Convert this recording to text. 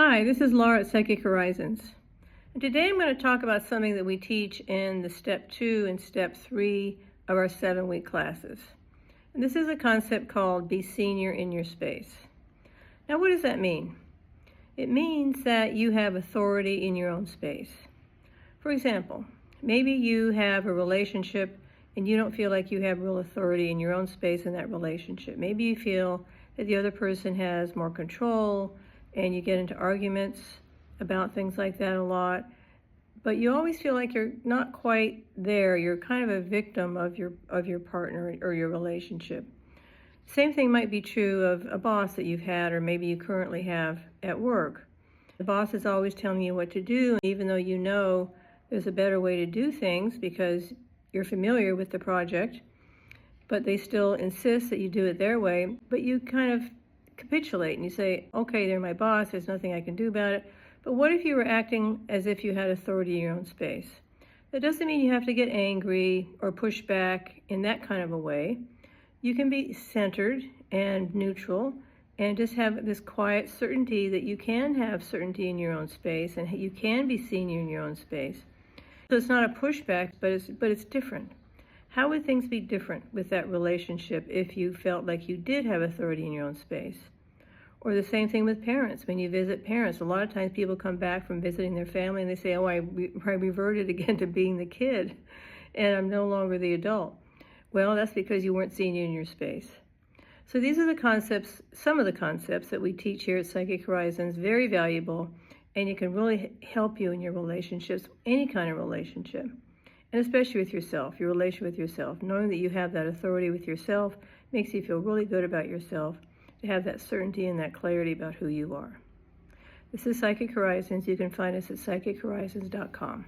Hi, this is Laura at Psychic Horizons. And today I'm going to talk about something that we teach in the Step 2 and Step 3 of our 7-week classes. And this is a concept called Be Senior in Your Space. Now, what does that mean? It means that you have authority in your own space. For example, maybe you have a relationship and you don't feel like you have real authority in your own space in that relationship. Maybe you feel that the other person has more control, and you get into arguments about things like that a lot, but you always feel like you're not quite there. You're kind of a victim of your partner or your relationship. Same thing might be true of a boss that you've had, or maybe you currently have at work. The boss is always telling you what to do, even though you know there's a better way to do things because you're familiar with the project, but they still insist that you do it their way, but you kind of capitulate and you say, okay, they're my boss, there's nothing I can do about it. But what if you were acting as if you had authority in your own space? That doesn't mean you have to get angry or push back in that kind of a way. You can be centered and neutral and just have this quiet certainty that you can have certainty in your own space and you can be senior in your own space. So it's not a pushback, but it's different. How would things be different with that relationship if you felt like you did have authority in your own space? Or the same thing with parents. When you visit parents, a lot of times people come back from visiting their family and they say, oh, I reverted again to being the kid and I'm no longer the adult. Well, that's because you weren't senior in your space. So these are the concepts, some of the concepts that we teach here at Psychic Horizons, very valuable, and it can really help you in your relationships, any kind of relationship. And especially with yourself, your relation with yourself. Knowing that you have that authority with yourself makes you feel really good about yourself, to have that certainty and that clarity about who you are. This is Psychic Horizons. You can find us at psychichorizons.com.